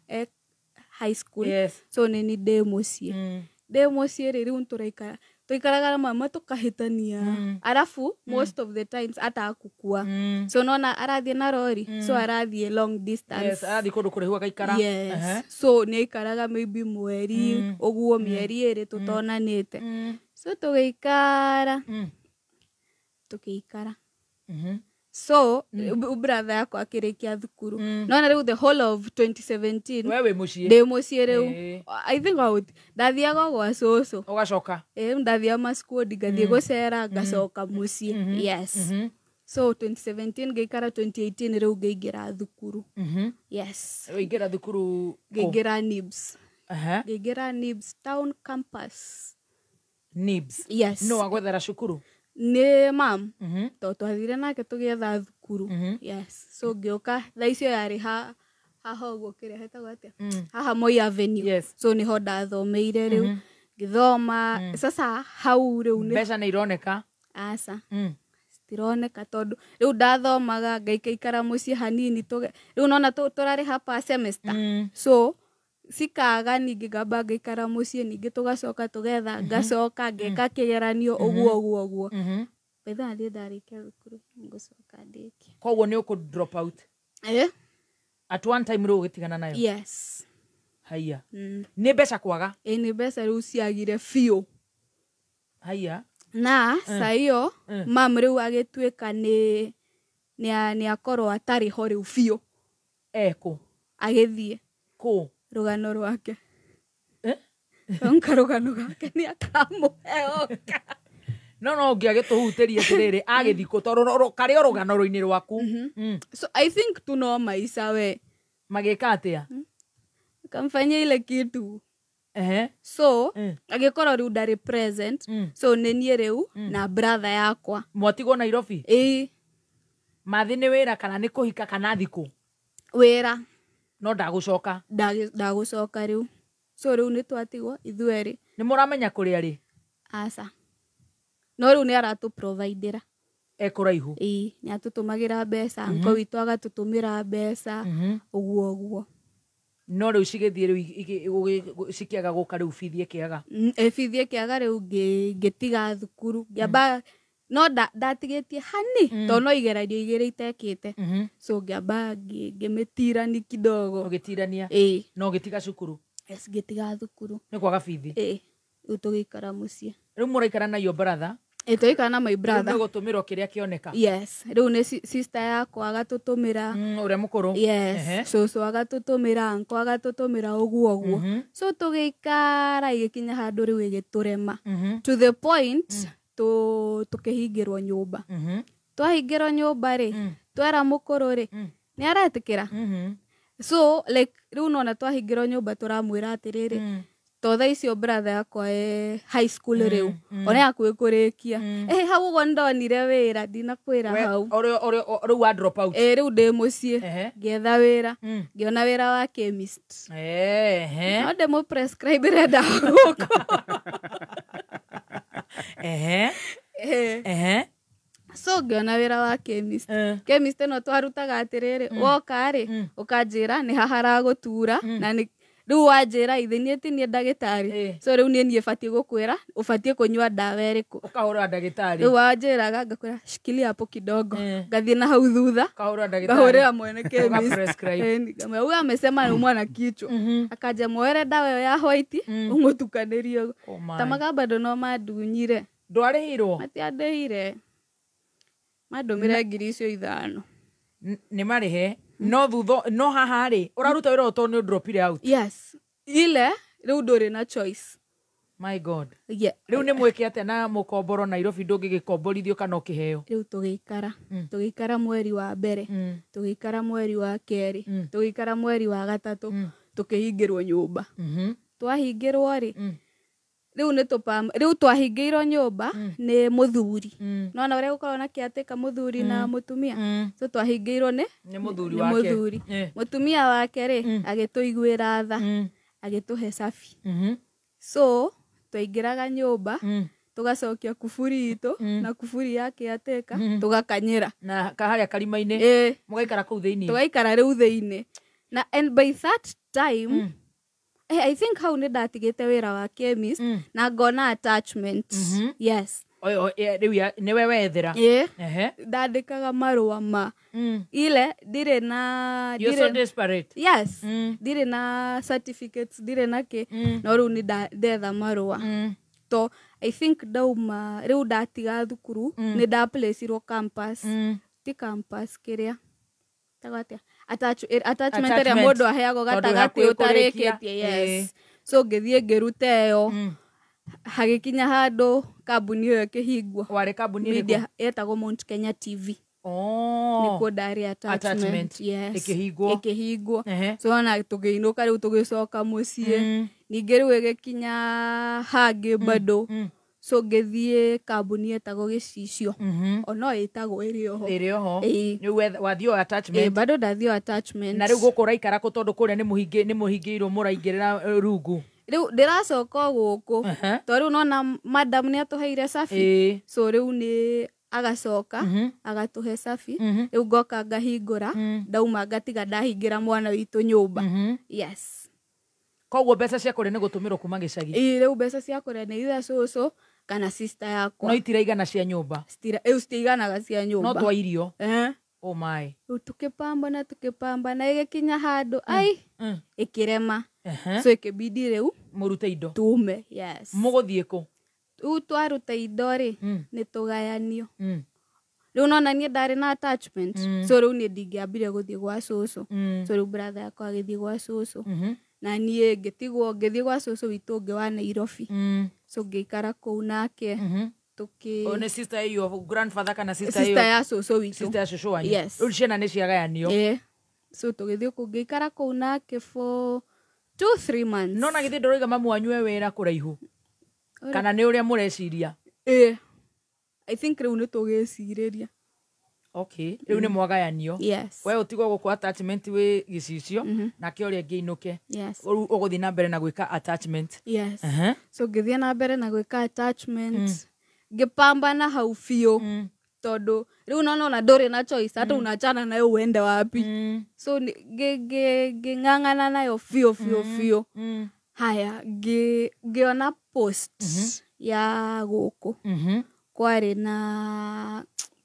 high school. So nini ndĩ mũciĩ. Ndĩ mũciĩ rĩu tũraikara. Tũikaraga na mama tukahĩtania. Arafu most of the times atakukua. So naona arathiĩ na rori. So arathiĩ long distance. Yes, arathiĩ kũndũ kũraihu agaikara. Yes. So nĩ aikaraga maybe mweri ũguo mĩeri 2 tũtonanĩte. So tũgĩikara. Tũkĩikara. So brother yakwa akĩrĩkia thukuru. Naona rĩu the whole of 2017 wewe mũciĩ. Ndĩ mũciĩ rĩu. I think ndathiaga gwa cũcũ. Ũgacoka. Ndathiaga masquad ngathiĩ gũcera ngacoka mũciĩ. Yes. So 2017 ngĩikara 2018 rĩu ngĩingĩra thukuru. Yes. Ngĩingĩra thukuru. Ngĩingĩra NIBS. Ngĩingĩra NIBS town campus. NIBS. Yes. No agwethera cukuru. Nĩ mam. To twathire nake tũgĩetha thukuru. Yes. So ngĩũka thaa icio yarĩ haha ũguo kĩrĩa hetagwo atĩa. Haha Moi Avenue. Yes. So niho ndathomeire rĩu. Ngĩthoma. Sasa hau rĩu nĩ. Mbeca nĩ ironeka. Aca. Tironeka tondũ rĩu ndathomaga ngaikara mũciĩ hanini rĩu nona tũrarĩha per semester. So sikaga ningĩ ngamba ngaikara mũciĩ ningĩ tũgacoka tũgetha ngacoka ngeka kĩgeranio ũguo. Betha ndĩ ndarĩkia thukuru ngũcoka ndĩkie. Koguo nĩ ũkũ drop out. At one time rĩu ũgĩtigana nayo. Yes. Haiya. Nĩ mbeca kwaga. Nĩ mbeca rĩu ciagire biũ. Haiya. Na saa hiyo mam rĩu agĩtuĩka nĩ akorwo atarĩ ho rĩu biũ. Kũ? Agĩthiĩ. Kũ? Rũgano rwake. Onka rũgano rwake nĩ akamũhe oka. No ũngĩagĩtũhutĩria atĩrĩrĩ agĩthikũ tondũ karĩ o rũgano-inĩ rwaku. So I think tuno maisha we. Magĩka atĩa? Kamfanyia ile kitu. So agĩkorwo rĩu ndarĩ present. So nĩ niĩ rĩu na brother yakwa. Mwatigwo Nairobi? Mathi nĩ wĩra kana nĩ kũhika kana thikũ? Wĩra. No ndagũcoka? Ndagũcoka rĩu. So rĩu nĩ twatigwo ithuerĩ. Nĩ mũramenya kũrĩa rĩ? Aca. No rĩu nĩ aratũ-provider. Kũraihu? Nĩ atũtũmagĩra mbeca. Uncle witũ agatũtũmĩra mbeca. Ũguo. No rĩu cigĩthiĩ rĩu cikĩaga gũka rĩu bithi ĩkĩaga? Bithi ĩkĩaga rĩu ngĩtiga thukuru. Ngĩamba no ndatigĩtie hani tondũ no igeranio igĩrĩ itekĩte. So ngĩamba ngĩmĩtirani kidogo. Ũgĩtirania? No ũgĩtiga cukuru? Yes, ngĩtiga thukuru. Nĩ kwaga bithi? Rĩu tũgĩikara mũciĩ. Rĩu mũraikara na your brother? Tũgĩikara na my brother. Rĩu gũtũmĩrwo kĩrĩa kĩoneka? Yes. Rĩu nĩ sister yakwa agatũtũmĩra. Ũrĩa mũkũrũ? Yes. Cũcũ agatũtũmĩra, uncle agatũtũmĩra ũguo. So tũgĩikara igĩkinya handũ rĩu ĩgĩtũrema. To the point tukĩhingĩrwo nyũmba. Twahingĩrwo nyũmba rĩ, twera mũkũrũ rĩ, nĩ aretĩkĩra. So like rĩu nona twahingĩrwo nyũmba tũramwĩra atĩrĩrĩ, to thaa icio brother yakwa high school rĩu, ona hakuhĩ kũrĩkia. Hau ũguo ndonire wĩra, ndinakwĩra hau. Rĩu wa drop out? Rĩu ndĩ mũciĩ, ngĩetha wĩra, ngĩona wĩra wa chemist. No ndĩmũ-prescribe ndawa gũkũ. So ngĩona wĩra wa chemist. Chemist ĩno twarutaga atĩrĩrĩ, woka rĩ, ũkanjĩra nĩ haha haragũtura na riu wanjira ithini ati nie ndagitari so riu nie batie gukwira ubatie kunyua ndawa eriku ukahura ndagitari riu wanjiraga ngakwira shikilia hapo kidogo ngathie na hau thutha kahura ndagitari ngahurira mwene chemist prescribe huyu amesema ni mwana kichwa akaja mwere dawa ya white umutukanirio tamaga bado no madunyire ndwarihirwo matiandehire madumire ngiri icio 5 ni marihe no thutho no haha ri uraruta wira uto ni dropire out yes ile riu nduri na choice my god yeah riu ni mweke ate na mukomboro Nairobi ndungigikomborithio kana ukiheo riu tugikara mweri wa mbere tugikara mweri wa keri tugikara mweri wa gatatu tukihingirwo nyumba twahingirwo ri riu twahingirwo nyumba ni muthuri nona uria gukorwo na kiateka muthuri na mutumia so twahingirwo ni muthuri wake mutumia wake ri agituiguira tha agituhe safi so twaingiraga nyumba tugacokia kuburi itu na kuburi yake ateka tugakanyira na kaharia karima-ini mugaikara kuu thiini tugaikara riu thiini na and by that time I think how ni ndatigite wira wa chemist na ngona attachment yes riu ni we wethera ndandikaga marua ma ile ndire na you're so desperate yes ndire na certificates ndire na ki no riu ni ndetha marua to I think dauma riu ndatiga thukuru ni ndaplacirwo campus ti campus kiria tagatia attachment ria mundu aheago gatagati utarikitie yes so ngithie ngiruta iyo hagikinya handu kambuni iyo kihingwo wari kambuni media etagwo Mount Kenya TV nikuo ndari attachment yes ikihingwo so na tugiinuka riu tugicoka mucii ningi riu igikinya hangi bado so ngithie kambuni etagwo Gicicio ono etagwo iri oho ni wathio attachment bado ndathio attachment na riu guku raikara ku tondu kuria ni muhingirwo muraingirira rungu riu ndiracoka guku to riu nona madam ni atuheire safi so riu ni agacoka agatuhe safi riu ngoka ngahingura ndauma ngatiga ndahingira mwana witu nyumba yes koguo mbeca cia kuria ni gutumirwo kuma gicagi riu mbeca cia kuria ni ithe cucu kana sister yakwa no itiraigana cia nyumba citiiganaga cia nyumba no twa irio oh my tukipambana igikinya handu ai ikirema so ikibidi riu murute indo tume yes muguthie ku twaruta indo ri ni tugayanio riu nona nie ndari na attachment so riu ni ndingiambire guthie gwa cucu so riu brother yakwa agithie gwa cucu na nie ngithie gwa cucu witu ungi wa Nairobi so ngikara kuu nake one sister iyo grandfather kana sister ya cucu witu sister ya cucu wanyu yes riu ciana ni ciagayanio so tugithie ngikara kuu nake for 2-3 months nona githie ndoroiga mamu wanyu wira kuraihu kana ni uria mureciria I think riu ni tugiciriria okay riu ni mwagayanio yes we utigwo guku attachment wi Gicicio na ke uria ngiinuke yes uguthie na mbere na gwika attachment yes so ngithie na mbere na gwika attachment ngipambana hau biu tondu riu nona nduri na choice hata unachana nayo uende wapi so nging'ang'ana nayo biu haya ngiona post ya guku kwari na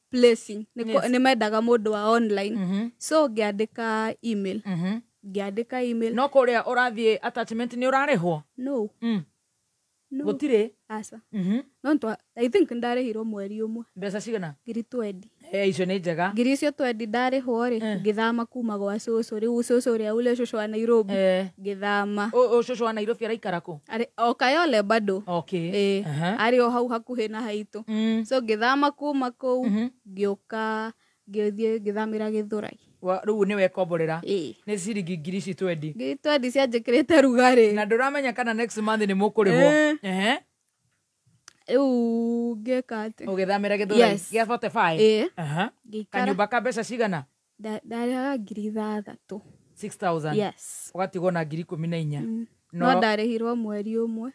placing ni mendaga mundu wa online so ngiandika email no kuria urathie attachment ni urarihwo no gutire asa no I think ndarihirwo mweri umwe mbeca cigana ngiri 20 icio ni njega ngiri icio 20 ndarihwo ri ngithama kuma gwa cucu riu cucu uria ule cucu wa Nairobi ngithama cucu wa Nairobi araikara ku ari Kayole bado okay ari o hau hakuhi na haitu so ngithama kuma ku ngioka ngithamira Githurai riu ni wekomborera ni ciringi ngiri ici 20 ngiri 20 cianjikirite rugari na nduramenya kana next month ni mukurihwo riu ngekate ugithamira Githurai gia 45 kanyumba ka mbeca cigana ndarihaga ngiri 3 6,000 yes ugatigwo na ngiri 14 no ndarihirwo mweri umwe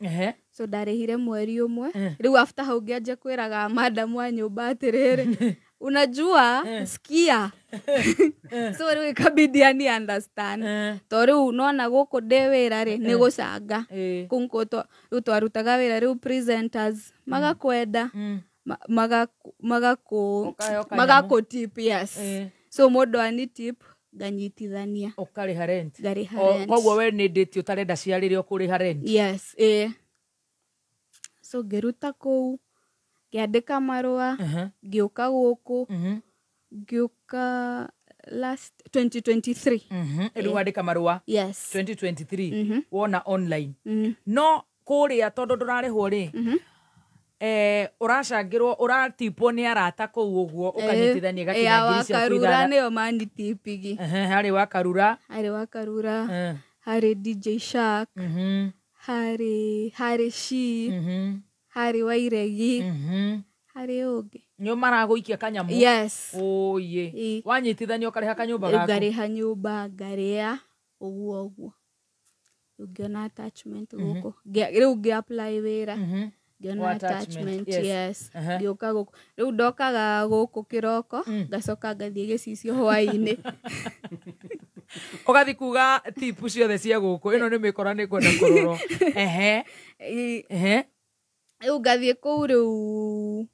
so ndarihire mweri umwe riu after hau ngianjia kwiraga madam wa nyumba atiriri unajua sikia so rĩu ikabidi ani understand to rĩu unaona gũkũ ndĩ wĩra rĩ nĩ gũcanga kũu rĩu twarutaga wĩra rĩu presenters magakwenda magakũ tip yes so mũndũ ani tip nganyitithania ũkarĩha rent ngarĩha rent koguo we nĩ ndĩti ũtarenda ciarĩre ũkũrĩha rent yes so ngĩruta kũu ngĩandĩka marũa ngĩũka gũkũ ngĩũka last 2023 rĩu wandĩka marũa yes 2023 wona online no kũrĩa tondũ ndũrarĩhwo rĩ ũracangĩrwo ũratipwo nĩ arata kũu ũguo ũkanyitithania gakinya ngiri ciaku Wakarura nĩo manitipigi harĩ Wakarura harĩ DJ Shark harĩ Shi harĩ Wairegi harĩ ũngĩ nĩo maragũikia kanyamu yes oye wanyitithania ũkarĩha kanyũmba gaku ngarĩha nyũmba ngarĩa ũguo ũngĩona attachment gũkũ rĩu ngĩ-apply wĩra ngĩona attachment yes ngĩũka gũkũ rĩu ndokaga gũkũ kĩroko ngacoka ngathiĩ gĩcicio hwaĩ-inĩ ũgathiĩ kuga tipu ciothe cia gũkũ ĩno nĩ mĩkora nĩ kwenda kũrorwo rĩu ngathiĩ kũu rĩu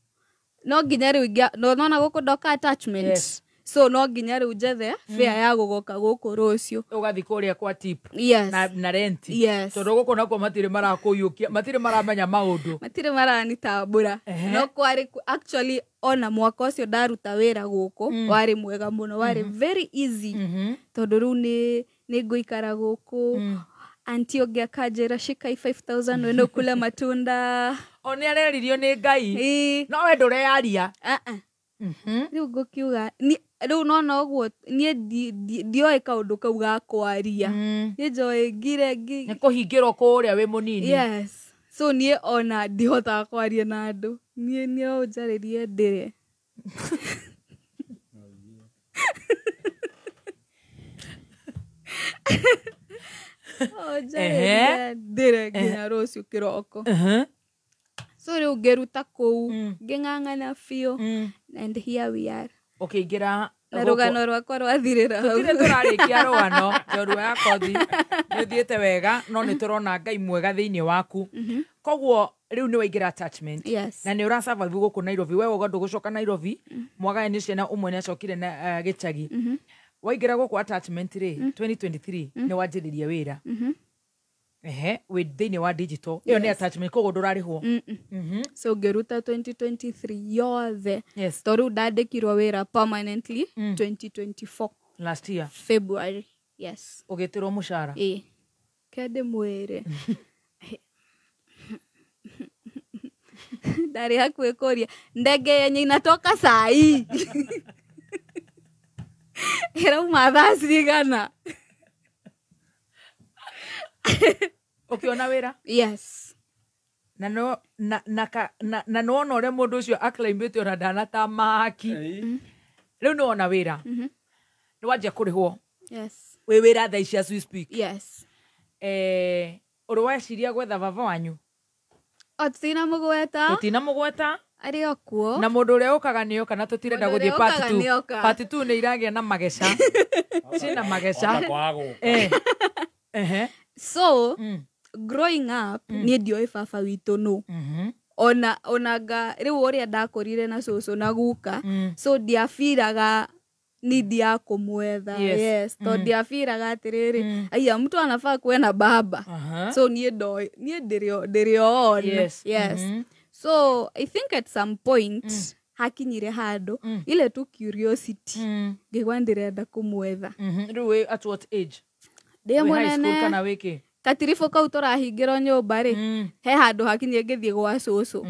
no nginya rĩu nona gũkũ ndoka attachment so no nginya rĩu njethe fare ya gũgoka gũkũ rũciũ ũgathiĩ kũrĩa kwa tip yes na rent yes tondũ gũkũ nakuo matirĩ marakũiyũkia matirĩ maramenya maũndũ matirĩ maranitambũra no kwarĩ actually ona mwaka ũcio ndaruta wĩra gũkũ warĩ mwega mũno warĩ very easy tondũ rĩu nĩ ngũikara gũkũ anti ũngĩ akanjĩra shika 5,000 we no kule matunda o nĩ areririo nĩ Ngai no we ndũrearia rĩu ngũkiuga rĩu nona ũguo niĩ ndioĩ kaũndũ kau ga kwaria niĩ njoĩ ngire nĩ kũhingĩrwo kũrĩa wĩ mũnini yes so niĩ ona ndihotaga kwaria na andũ niĩ ũnjarĩrie ndĩre ndĩre nginya rũciũ kĩroko so rĩu ngĩruta kũu ngĩng'ang'ana biũ and here we are ũkĩingĩra na rũgano rwakwa rwathirĩra hau tũtirĩ tũrarĩkia rũgano Njorua ya Kothi nĩ ũthiĩte wega no nĩ tũrona Ngai mwega thĩinĩ waku koguo rĩu nĩ waingĩra attachment na nĩ ũrasurvive gũkũ Nairobi we woga ndũgũcoka Nairobi mwagayanio ciana ũmwe nĩ acokire na gĩcagi waingĩra gũkũ attachment rĩ 2023 nĩ wanjĩrĩria wĩra wĩ thĩinĩ wa digital ĩyo nĩ attachment koguo ndũrarĩhwo so ngĩruta 2023 yothe to rĩu ndandĩkirwo wĩra permanently 2024 last year February yes ũgĩtĩrwo mũcara kende mwĩre ndarĩ hakuhĩ kũria ndege yenye inatoka saa hii ĩrauma thaa cigana ũkĩona wĩra yes na no na nona ũrĩa mũndũ ũcio aclaimĩte ona ndanatamaki rĩu nĩ wona wĩra nĩ wanjia kũrĩhwo yes wĩ wĩra thaa ici as we speak yes ũrĩ weciria gwetha baba wanyu tũtinamũgweta arĩ okuo na mũndũ ũrĩa ũkaga nĩ oka na tũtirenda gũthiĩ part 2 nĩ iragĩa na mageca ciĩna mageca so growing up niĩ ndioĩ baba witũ no onanga rĩu ũrĩa ndakũrire na cũcũ na guka so ndiabiraga nidi ya kũmwetha yes to ndiabiraga atĩrĩrĩ aya mtu anafaa kuwe na baba so niĩ ndĩrĩo on yes so I think at some point hakinyire handũ ile tu curiosity ngĩgwa ndĩrenda kũmwetha rĩu at what age ndĩ mũnene kana wĩkĩ katiribũ kau tũrahingĩrwo nyũmba rĩ he handũ hakinyie ngĩthiĩ gwa cũcũ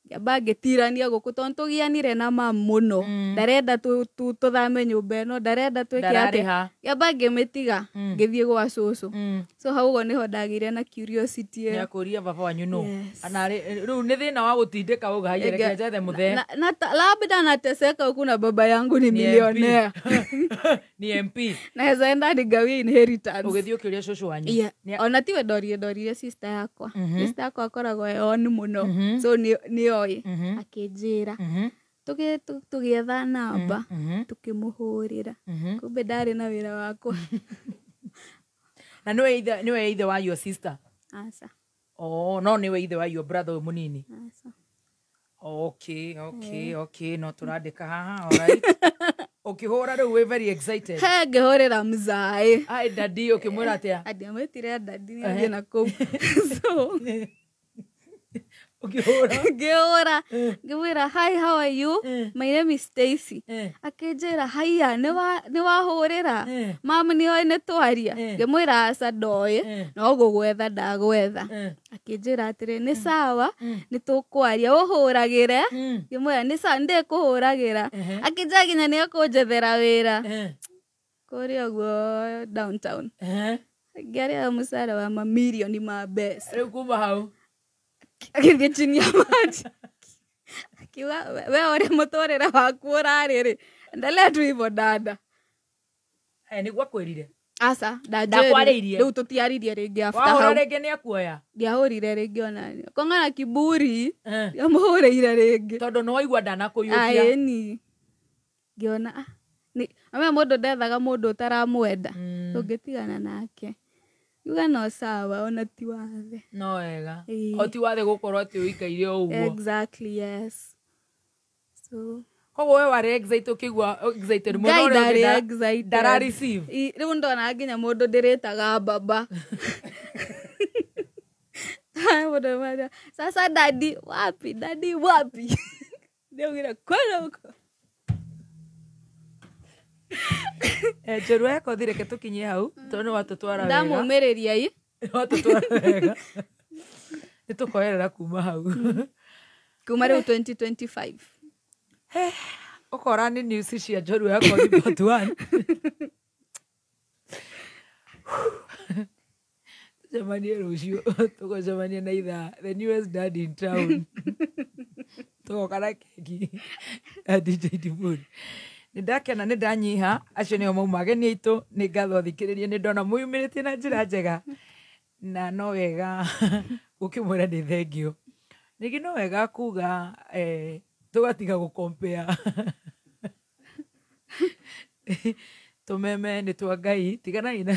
ngĩamba ngĩtirania gũkũ tondũ tũgianire na mamu mũno ndarenda tũthame nyũmba ĩno ndarenda twĩke atĩa ngĩamba ngĩmĩtiga ngĩthiĩ gwa cũcũ so hau ũguo nĩho ndagĩire na curiosity ĩyo nĩakũria baba wanyu no rĩu nĩ thĩna wa gũtindĩka ũgahaire njethe mũthee labda nateseka huku na baba yangu ni millionaire ni MP naweza enda nigawie inheritance ũgĩthiĩ ũkĩũria cũcũ wanyu ona tiwe ndorire sister yakwa sister yakwa akoragwo on mũno so nĩoĩ akĩnjĩra tugietha namba tukimuhurira kumbe ndari na wira wakwa na niwe either wa your sister asa oh no niwe either wa your brother munini asa okay no turandika haha all right ukihura riu we very excited he ngihurira mzai ai daddy ukimwira atia adi amwitire daddy ni athie na kou so ngihura ngimwira hi how are you my name is Stacy akinjira haya ni wahurira mama ni oi ni twaria ngimwira aca ndoye no gugwetha ndagwetha akinjira atiri ni sawa ni tukwaria uhuragire ngimwira ni sawa ndi kuhuragira akinjira ginya ni akunjethera wira kuria guo downtown ngĩarĩa mũcara wa mamirioni ma mbeca rĩu kuma hau agĩthiĩ chini ya maji akiuga we ũrĩa mũtũrĩre waku ũrarĩ endelea tu hivyo dada nĩguo akwĩrire aca ndakwarĩirie rĩu tũtiaririe rĩngĩ after wahũra hau rĩngĩ nĩakuoya ndiahũrire rĩngĩ ona kong'ana kiburi ndiamũhũrĩire rĩngĩ tondũ nĩwaigua ndanakũiyũkia ĩni ngĩona amwe mũndũ ndethaga mũndũ ũtaramwenda ũngĩtigana nake yuga no sawa ona ti wathe no wega o ti wathe gũkorwo atĩ ũikaire o ũguo exactly yes so koguo we warĩ excited mũno ndara receive rĩu ndona nginya mũndũ ndĩrĩtaga baba mũndũ maria sasa daddy wapi ndiaugire kwenda huko njorua yakwa thireke tukinyie hau tondũ nĩ watũtwara wega ndamũmĩrĩria i watũtwara wega nĩ tũkoerera kuma hau kuma rĩu 2025 ũkora nĩ news cia njorua yakwa ni part 1 tũcemanie rũciũ tũgũcemania na ithaa the newest dad in town tũgoka na keki DJ Dimuri nĩ ndakena nĩ ndanyiha acio nĩo mauma ageni aitũ nĩ ngatho thikĩrĩria nĩ ndona mũyumĩrĩtie na njĩra njega na no wega gũkĩmwĩra nĩ thengio ningĩ no wega kuga tũgatiga gũkompea tũmeme nĩ twa Ngai tiganai na